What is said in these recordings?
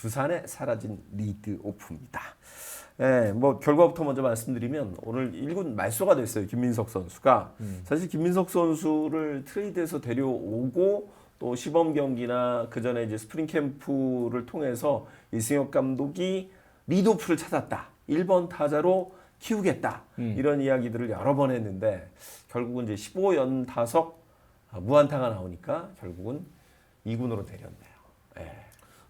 두산의 사라진 리드오프입니다. 예, 뭐 결과부터 먼저 말씀드리면 오늘 1군 말소가 됐어요. 김민석 선수가. 사실 김민석 선수를 트레이드해서 데려오고 또 시범 경기나 그 전에 이제 스프링 캠프를 통해서 이승엽 감독이 리드오프를 찾았다. 1번 타자로 키우겠다. 이런 이야기들을 여러 번 했는데 결국은 이제 15연타석 무안타가 나오니까 결국은 2군으로 내렸네요. 예.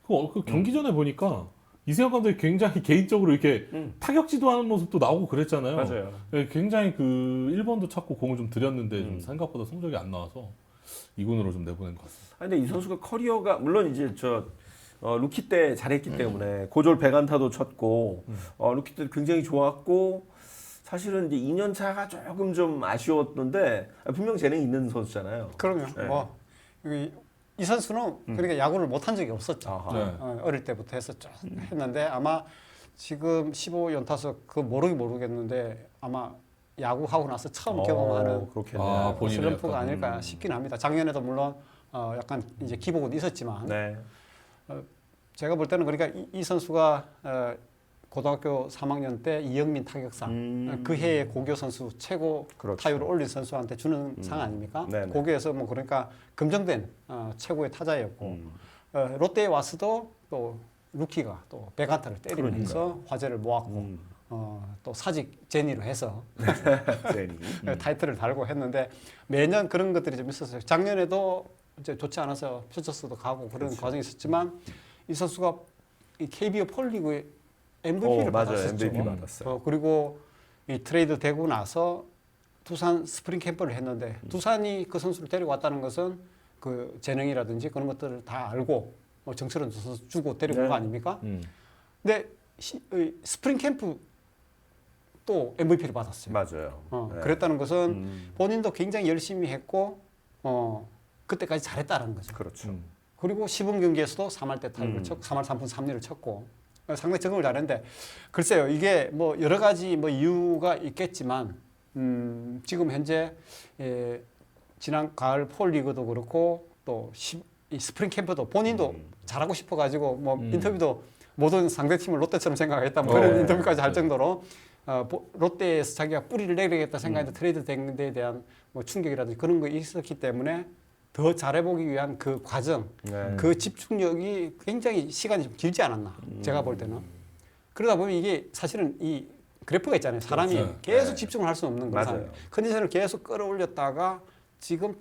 그 경기 전에 보니까 이승엽 감독이 굉장히 개인적으로 이렇게 타격지도 하는 모습도 나오고 그랬잖아요. 맞아요. 네, 굉장히 그 1번도 찾고 공을 좀 들였는데 좀 생각보다 성적이 안 나와서 2군으로 좀 내보낸 것 같습니다. 근데 이 선수가 커리어가 물론 이제 루키 때 잘했기 때문에 고졸 100안타도 쳤고 루키 때 굉장히 좋았고 사실은 이제 2년 차가 조금 좀 아쉬웠는데 분명 재능이 있는 선수잖아요. 그럼요. 네. 이 선수는 그러니까 야구를 못한 적이 없었죠. 네. 어릴 때부터 했었죠. 했는데 아마 지금 15연타석 그 모르겠는데 아마 야구하고 나서 처음 경험하는 그렇겠네요. 본인의 슬럼프가 약간, 아닐까 싶긴 합니다. 작년에도 물론 약간 이제 기복은 있었지만 네. 제가 볼 때는 그러니까 이 선수가 고등학교 3학년 때 이영민 타격상 그 해의 고교 선수 최고 그렇죠. 타율을 올린 선수한테 주는 상 아닙니까? 네네. 고교에서 뭐 그러니까 검증된 최고의 타자였고 롯데에 와서도 또 루키가 또 100안타를 때리면서 화제를 모았고 또 사직 제니로 해서 제니. 타이틀을 달고 했는데 매년 그런 것들이 좀 있었어요. 작년에도 이제 좋지 않아서 퓨처스도 가고 그런 그렇죠. 과정이 있었지만 이 선수가 이 KBO 폴리그의 MVP를 맞아요. 받았었죠. MVP 받았어요. 그리고 이 트레이드 되고 나서 두산 스프링 캠프를 했는데 두산이 그 선수를 데리고 왔다는 것은 그 재능이라든지 그런 것들을 다 알고 뭐 정철원 선수 주고 데리고 온 거 아닙니까? 근데 스프링 캠프 또 MVP를 받았어요. 맞아요. 네. 그랬다는 것은 본인도 굉장히 열심히 했고 그때까지 잘했다는 거죠. 그렇죠. 그리고 시범 경기에서도 3할 때 타율을 쳤고 3할 3분 3리를 쳤고 상당히 적응을 잘했는데 글쎄요 이게 뭐 여러 가지 뭐 이유가 있겠지만 지금 현재 지난 가을 폴리그도 그렇고 또 이 스프링 캠프도 본인도 잘하고 싶어가지고 뭐 인터뷰도 모든 상대팀을 롯데처럼 생각했다 뭐 그런 인터뷰까지 할 정도로 롯데에서 자기가 뿌리를 내리겠다 생각했는데 트레이드 된 데에 대한 뭐 충격이라든지 그런 거 있었기 때문에 더 잘해보기 위한 그 과정, 그 집중력이 굉장히 시간이 좀 길지 않았나 제가 볼 때는 그러다 보면 이게 사실은 이 그래프가 있잖아요. 사람이 그렇죠. 계속 집중을 할 수는 없는 거잖아요. 맞아요. 컨디션을 계속 끌어올렸다가 지금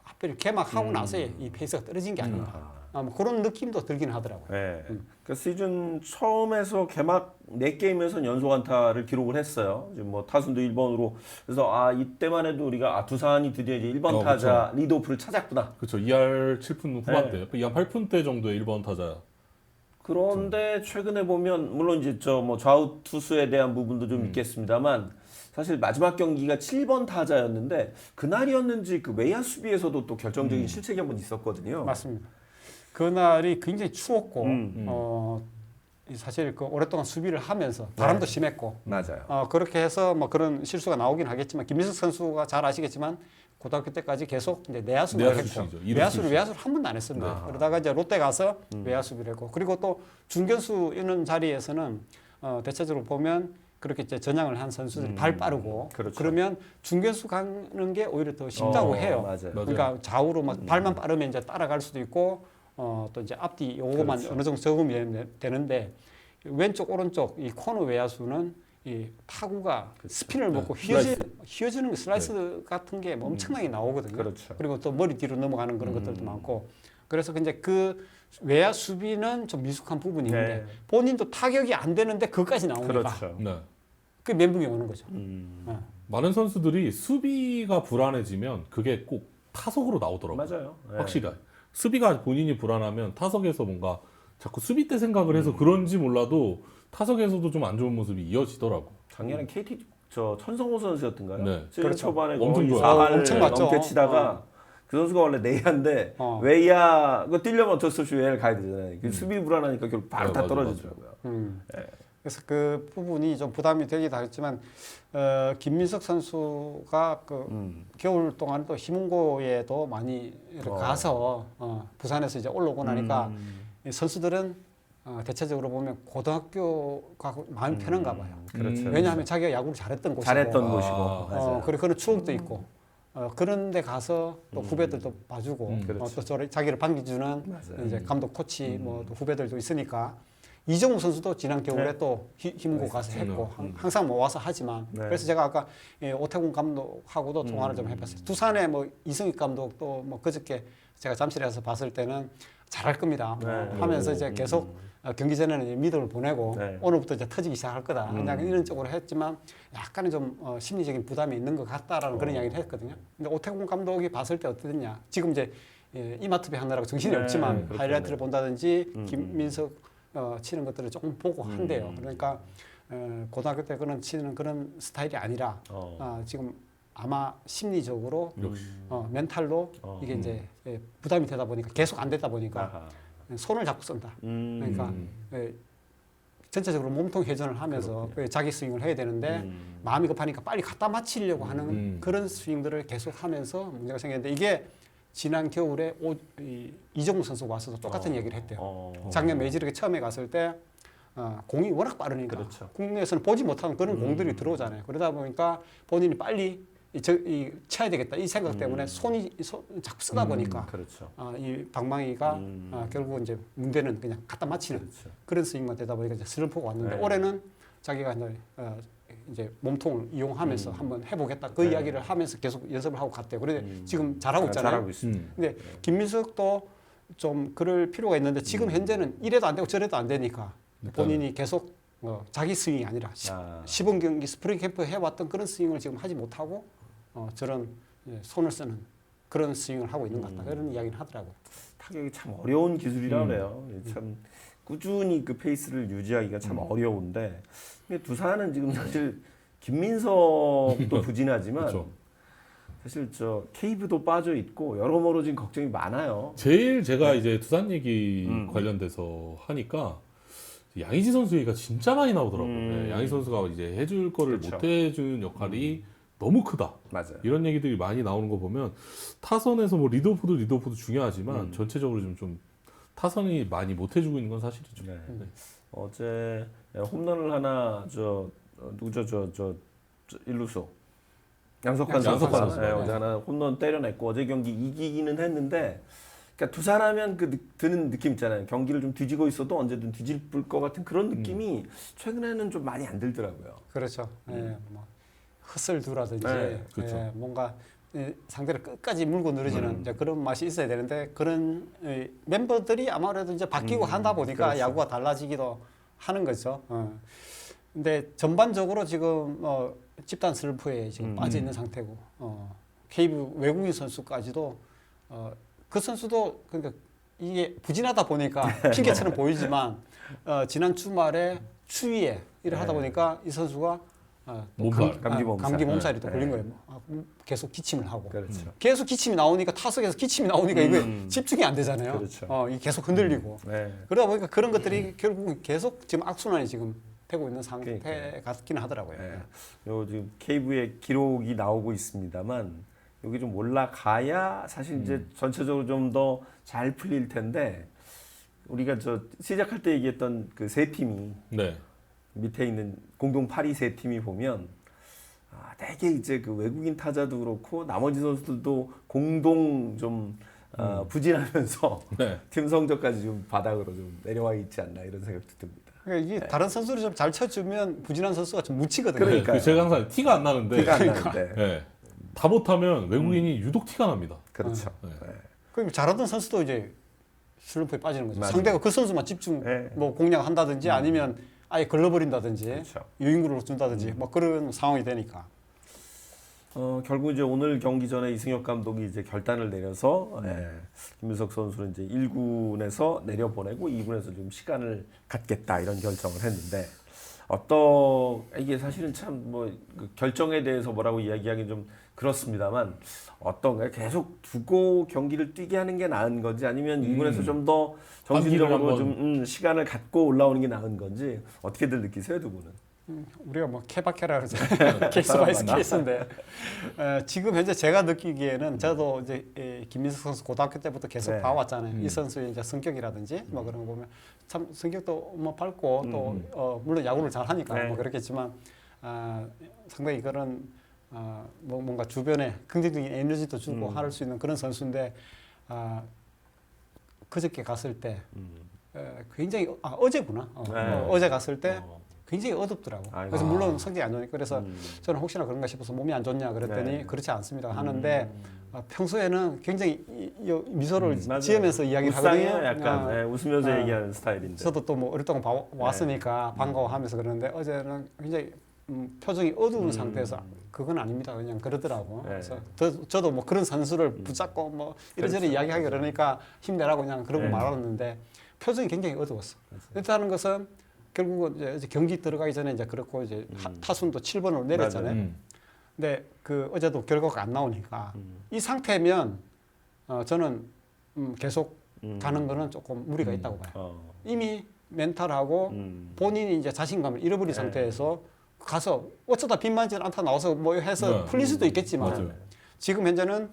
하필 개막하고 나서의 이 페이스가 떨어진 게 아닌가 뭐 그런 느낌도 들긴 하더라고요. 네. 그 시즌 처음에서 개막 4게임에서 연속 안타를 기록을 했어요. 지금 뭐 타순도 1번으로. 그래서 이때만 해도 우리가 두산이 드디어 이제 1번 타자 리드오프를 찾았구나. 그렇죠. 2할 7푼 후반대, 2할 8푼대 정도의 1번 타자. 그런데 최근에 보면 물론 이제 뭐 좌우 투수에 대한 부분도 좀 있겠습니다만 사실 마지막 경기가 7번 타자였는데 그날이었는지 그 외야 수비에서도 또 결정적인 실책이 한번 있었거든요. 맞습니다. 그날이 굉장히 추웠고 사실 그 오랫동안 수비를 하면서 바람도 심했고 맞아요. 그렇게 해서 뭐 그런 실수가 나오긴 하겠지만 김민석 선수가 잘 아시겠지만 고등학교 때까지 계속 이제 내야 수비를 했고 외야수를 한 번도 안 했습니다. 그러다가 이제 롯데 가서 외야 수비를 했고 그리고 또 중견수 있는 자리에서는 대체적으로 보면 그렇게 이제 전향을 한 선수들이 발 빠르고 그렇죠. 그러면 중견수 가는 게 오히려 더 쉽다고 해요. 맞아요. 그러니까 좌우로 막 발만 빠르면 이제 따라갈 수도 있고 또 이제 앞뒤 요거만 그렇죠. 어느 정도 적으면 되는데 왼쪽 오른쪽 이 코너 외야수는 이 타구가 스핀을 먹고 휘어지는 거, 슬라이스 같은 게 엄청나게 나오거든요. 그렇죠. 그리고 또 머리 뒤로 넘어가는 그런 것들도 많고 그래서 이제 그 외야 수비는 좀 미숙한 부분이 있는데 본인도 타격이 안 되는데 그것까지 나오니까 그렇죠. 네. 그게 멘붕이 오는 거죠. 많은 선수들이 수비가 불안해지면 그게 꼭 타석으로 나오더라고요. 맞아요. 확실히. 수비가 본인이 불안하면 타석에서 뭔가 자꾸 수비 때 생각을 해서 그런지 몰라도 타석에서도 좀 안 좋은 모습이 이어지더라고. 작년에 KT 천성호 선수였던가요? 네. 시즌 그렇죠. 초반에 엄청 거의 좋아요. 4할 엄청 맞죠. 넘게 치다가 그 선수가 원래 내야인데 외야 그거 뛰려면 어쩔 수 없이 외야를 가야 되잖아요. 그 수비 불안하니까 결국 바로 다 맞아, 떨어지더라고요. 그래서 그 부분이 좀 부담이 되기도 하겠지만 김민석 선수가 그 겨울 동안 또 희문고에도 많이 이렇게 가서 부산에서 이제 올라오고 나니까 이 선수들은 대체적으로 보면 고등학교가 마음이 편한가 봐요. 그렇죠. 왜냐하면 자기가 야구를 잘했던 곳이고, 잘했던 아. 곳이고. 맞아요. 그리고 그런 추억도 있고, 그런데 가서 또 후배들도 봐주고, 그렇죠. 또 자기를 반겨주는 맞아요. 이제 감독, 코치, 뭐 또 후배들도 있으니까. 이정우 선수도 지난 겨울에 네. 또 힘고 가서 했고 음. 항상 뭐 와서 하지만 네. 그래서 제가 아까 오태곤 감독하고도 통화를 좀 해봤어요. 두산의 뭐 이승익 감독도 뭐 그저께 제가 잠실에서 봤을 때는 잘할 겁니다. 뭐 네. 하면서 이제 계속 경기 전에는 이제 믿음을 보내고 네. 오늘부터 이제 터지기 시작할 거다. 그냥 이런 쪽으로 했지만 약간의 좀 심리적인 부담이 있는 것 같다라는 그런 이야기를 했거든요. 근데 오태곤 감독이 봤을 때 어땠냐? 지금 이제 이마트비 하느라고 정신이 네, 없지만 그렇겠네요. 하이라이트를 본다든지 김민석 치는 것들을 조금 보고 한대요. 그러니까 고등학교 때 그런 치는 그런 스타일이 아니라 지금 아마 심리적으로 멘탈로 이게 이제 부담이 되다 보니까 계속 안 되다 보니까 아하. 손을 잡고 쓴다. 그러니까 전체적으로 몸통 회전을 하면서 자기 스윙을 해야 되는데 마음이 급하니까 빨리 갖다 맞히려고 하는 그런 스윙들을 계속 하면서 문제가 생겼는데 이게 지난 겨울에 이정우 선수가 와서도 똑같은 얘기를 했대요. 작년 메이저리그 처음에 갔을 때 공이 워낙 빠르니까 그렇죠. 국내에서는 보지 못하는 그런 공들이 들어오잖아요. 그러다 보니까 본인이 빨리 쳐야 되겠다 이 생각 때문에 손 자꾸 쓰다 보니까 그렇죠. 이 방망이가 결국 이제 문제는 그냥 갖다 맞히는 그렇죠. 그런 스윙만 되다 보니까 이제 슬럼프가 왔는데 네. 올해는 자기가 이제 몸통을 이용하면서 한번 해보겠다 그 이야기를 하면서 계속 연습을 하고 갔대요. 그런데 지금 잘하고 있잖아요. 잘하고 있습니다. 근데 김민석도 좀 그럴 필요가 있는데 지금 현재는 이래도 안 되고 저래도 안 되니까 본인이 계속 자기 스윙이 아니라 시범 경기 스프링 캠프 해왔던 그런 스윙을 지금 하지 못하고 저런 손을 쓰는 그런 스윙을 하고 있는 것 같다. 그런 이야기를 하더라고요. 타격이 참 어려운 기술이라 그래요. 참 꾸준히 그 페이스를 유지하기가 참 어려운데 근데 두산은 지금 사실 김민석도 부진하지만 그렇죠. 사실 저 케이브도 빠져 있고 여러모로 지금 걱정이 많아요. 제일 제가 이제 두산 얘기 관련돼서 하니까 양의지 선수 얘기가 진짜 많이 나오더라고요. 네, 양의지 선수가 이제 해줄 거를 그렇죠. 못 해주는 역할이 너무 크다. 맞아요. 이런 얘기들이 많이 나오는 거 보면 타선에서 뭐 리드오프도 중요하지만 전체적으로 좀 타선이 많이 못 해주고 있는 건 사실이죠. 네. 어제 홈런을 하나 누구죠 저 일루수 양석환 양석환 선수가 선수가, 어제 하나 홈런 때려냈고 어제 경기 이기기는 했는데 그러니까 두산하면 드는 느낌 있잖아요. 경기를 좀 뒤지고 있어도 언제든 뒤집을 것 같은 그런 느낌이 최근에는 좀 많이 안 들더라고요. 그렇죠. 뭐 헛슬두라든지 네, 그렇죠. 뭔가 상대를 끝까지 물고 늘어지는 이제 그런 맛이 있어야 되는데 그런 멤버들이 아무래도 이제 바뀌고 하다 보니까 그렇죠. 야구가 달라지기도 하는 거죠. 근데 전반적으로 지금 집단 슬럼프에 지금 빠져 있는 상태고 KBO 외국인 선수까지도 그 선수도 그러니까 이게 부진하다 보니까 핑계처럼 보이지만 지난 주말에 추위에 일을 하다 보니까 이 선수가 몸살. 감기 몸살이 또 네. 걸린 거예요. 계속 기침을 하고 그렇죠. 계속 기침이 나오니까 타석에서 기침이 나오니까 이거 집중이 안 되잖아요. 그렇죠. 이게 계속 흔들리고 네. 그러다 보니까 그런 것들이 결국은 계속 지금 악순환이 지금 되고 있는 상태 그러니까요. 같기는 하더라고요. 네. 요 지금 KV의 기록이 나오고 있습니다만 여기 좀 올라가야 사실 이제 전체적으로 좀 더 잘 풀릴 텐데 우리가 저 시작할 때 얘기했던 그 세 팀이 네. 밑에 있는 공동 8위 세 팀이 보면 되게 이제 그 외국인 타자도 그렇고 나머지 선수들도 공동 좀 부진하면서 네. 팀 성적까지 좀 바닥으로 좀 내려와 있지 않나 이런 생각도 듭니다. 그러니까 이게 다른 선수를 좀 잘 쳐주면 부진한 선수가 좀 묻히거든요. 그러니까요. 제가 항상 티가 안 나는데 티가 안 나는데. 네. 다 못하면 외국인이 유독 티가 납니다. 그렇죠. 네. 네. 그럼 잘하던 선수도 이제 슬럼프에 빠지는 거죠. 맞아요. 상대가 그 선수만 집중 네. 뭐 공략한다든지 아니면 아예 걸러버린다든지 그렇죠. 유인구를 준다든지 뭐 그런 상황이 되니까. 결국 이제 오늘 경기 전에 이승엽 감독이 이제 결단을 내려서 김민석 선수를 이제 1군에서 내려보내고 2군에서 좀 시간을 갖겠다 이런 결정을 했는데 이게 사실은 참 뭐 그 결정에 대해서 뭐라고 이야기하기 좀 그렇습니다만 어떤가요? 계속 두고 경기를 뛰게 하는 게 나은 건지 아니면 2군에서 좀 더 정신적으로 한번. 좀 시간을 갖고 올라오는 게 나은 건지 어떻게들 느끼세요, 두 분은? 우리가 뭐 케바케라 그러잖아요. 케이스 바이 케이스인데 지금 현재 제가 느끼기에는 저도 이제 김민석 선수 고등학교 때부터 계속 네. 봐왔잖아요. 이 선수의 이제 성격이라든지 뭐 그런 거 보면 참 성격도 뭐 밝고 또 물론 야구를 잘 하니까 네. 뭐 그렇겠지만 상당히 그런 뭐 뭔가 주변에 긍정적인 에너지도 주고 할 수 있는 그런 선수인데 그저께 갔을 때 굉장히 어제구나. 네. 어제 갔을 때 굉장히 어둡더라고. 아이고. 그래서 물론 성적이 안 좋으니까 그래서 저는 혹시나 그런가 싶어서 몸이 안 좋냐 그랬더니 네. 그렇지 않습니다 하는데 평소에는 굉장히 이 미소를 맞아요. 지으면서 이야기를 하거든요. 웃상해요, 약간 네, 웃으면서 아, 얘기하는 스타일인데. 저도 또 뭐 오랫동안 왔으니까 반가워하면서 그러는데 어제는 굉장히 표정이 어두운 상태에서 그건 아닙니다 그냥 그러더라고. 네. 그래서 저도 뭐 그런 선수를 붙잡고 뭐 이래저래 그렇죠. 이야기하기 그러니까 힘내라고 그냥 그러고 네. 말았는데 표정이 굉장히 어두웠어. 그렇다는 것은 결국은 이제 경기 들어가기 전에 이제 그렇고 이제 타순도 7번으로 내렸잖아요. 근데 그 어제도 결과가 안 나오니까 이 상태면 저는 계속 가는 거는 조금 무리가 있다고 봐요. 이미 멘탈하고 본인이 이제 자신감을 잃어버린 네. 상태에서 가서 어쩌다 빈만진 않다 나와서 뭐 해서 네. 풀릴 수도 있겠지만 맞아요. 지금 현재는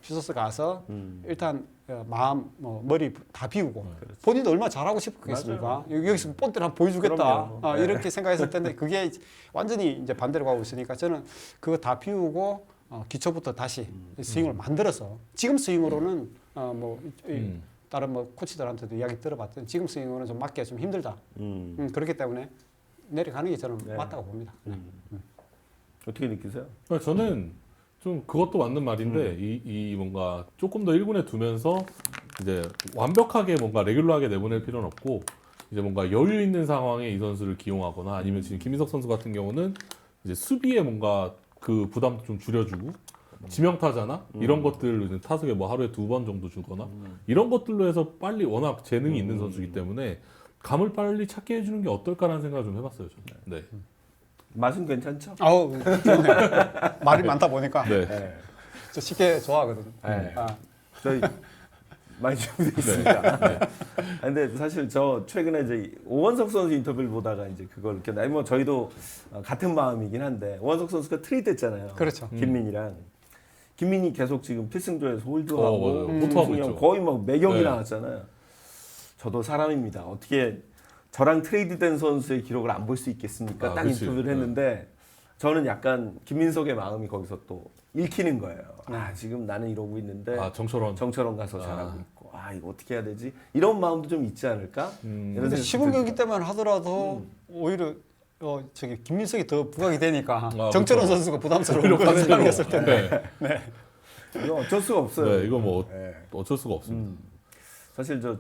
퓨서스 가서 일단 마음 머리 다 비우고 본인도 얼마나 잘하고 싶겠습니까? 여기서 본때를 한번 보여주겠다 그럼요. 네. 이렇게 생각했을 텐데 그게 완전히 이제 반대로 가고 있으니까 저는 그거 다 비우고 기초부터 다시 스윙을 만들어서 지금 스윙으로는 다른 뭐 코치들한테도 이야기 들어봤더니 지금 스윙으로는 좀 맞기가 좀 힘들다. 그렇기 때문에 내려가는 게 저는 네. 맞다고 봅니다. 어떻게 느끼세요? 그러니까 저는 좀 그것도 맞는 말인데 이 뭔가 조금 더 1군에 두면서 이제 완벽하게 뭔가 레귤러하게 내보낼 필요는 없고 이제 뭔가 여유 있는 상황에 이 선수를 기용하거나 아니면 지금 김민석 선수 같은 경우는 이제 수비에 뭔가 그 부담도 좀 줄여주고 지명타자나 이런 것들 타석에 뭐 하루에 2번 정도 주거나 이런 것들로 해서 빨리 워낙 재능이 있는 선수이기 때문에 감을 빨리 찾게 해주는 게 어떨까라는 생각을 좀 해봤어요 저는. 네. 맛은 괜찮죠? 아우 좋네. 말이 많다 보니까 네. 네. 저 쉽게 좋아하거든. 네. 아, 저희 많이 준비되어 있습니다. 근데 사실 저 최근에 이제 오원석 선수 인터뷰를 보다가 이제 그걸 이렇게 뭐 저희도 같은 마음이긴 한데 오원석 선수가 트레이드했잖아요. 그렇죠. 김민이랑 김민이 계속 지금 필승조에서 홀드하고 맞아요. 호투하고 있죠. 거의 막 매경이 네. 나왔잖아요. 저도 사람입니다. 어떻게 저랑 트레이드된 선수의 기록을 안 볼 수 있겠습니까? 딱 그치. 인터뷰를 했는데 저는 약간 김민석의 마음이 거기서 또 읽히는 거예요. 지금 나는 이러고 있는데 정철원. 정철원 가서 잘하고 있고 이거 어떻게 해야 되지? 이런 마음도 좀 있지 않을까? 이런 근데 생각이 시범 경기 듭니다. 때만 하더라도 오히려 저기 김민석이 더 부각이 되니까 그렇죠. 정철원 선수가 부담스러운 오히려 그런 반대로. 생각이었을 텐데. 네. 이거 어쩔 수가 없어요. 네, 이거 뭐 네. 어쩔 수가 없습니다. 사실 저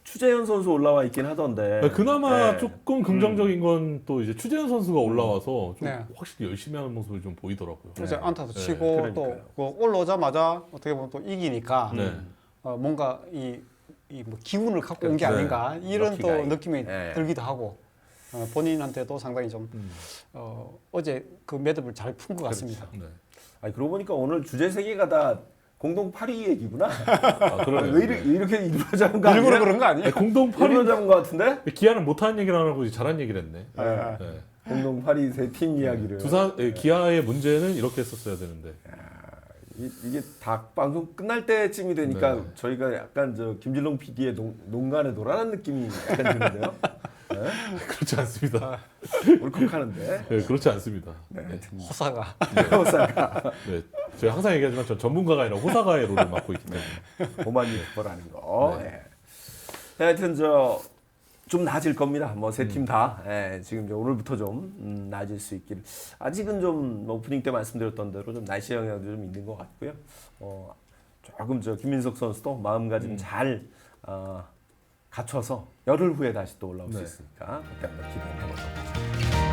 추재현 선수 올라와 있긴 하던데. 네, 그나마 네. 조금 긍정적인 건 또 이제 추재현 선수가 올라와서 좀 네. 확실히 열심히 하는 모습이 좀 보이더라고요. 그래서 안타도 네. 치고 그러니까요. 또 올라오자마자 어떻게 보면 또 이기니까 네. 뭔가 뭐 기운을 갖고 온 게 네. 아닌가 이런 또 럭키가이. 느낌이 네. 들기도 하고 본인한테도 상당히 좀 어제 그 매듭을 잘 푼 것 같습니다. 네. 그러고 보니까 오늘 주제 세 개가 다 공동 8위 얘기구나. 그러네요. 왜 이렇게 일부러 잡은 거 아니야? 일부러 그런 거 아니에요? 공동 일부러 8위 잡은 거 같은데? 기아는 못하는 얘기를 안 하고 잘한 얘기를 했네. 네. 네. 공동 8위 세 팀 이야기를. 기아의 문제는 이렇게 했었어야 되는데. 이게 다 방송 끝날 때쯤이 되니까 네. 저희가 약간 저 김진롱 PD의 농간에 놀아난 느낌이 약간 드는데요. 네? 그렇지 않습니다. 울컥하는데. 네, 그렇지 않습니다. 네, 네. 하여튼 호사가 호사가 네. 제가 항상 얘기하지만 전 전문가가 아니라 호사가의 롤을 맡고 있기 때문에. 오만 유튜버라는 거. 네. 네. 하여튼 좀 나아질 겁니다. 뭐 세 팀 다 지금 이제 오늘부터 좀 나아질 수 있기를. 아직은 좀 오프닝 때 말씀드렸던 대로 좀 날씨 영향도 좀 있는 것 같고요. 조금 김민석 선수도 마음가짐 잘 갖춰서 열흘 후에 다시 또 올라올 수 네. 있으니까 그때 한번 기대해 보도록 하죠.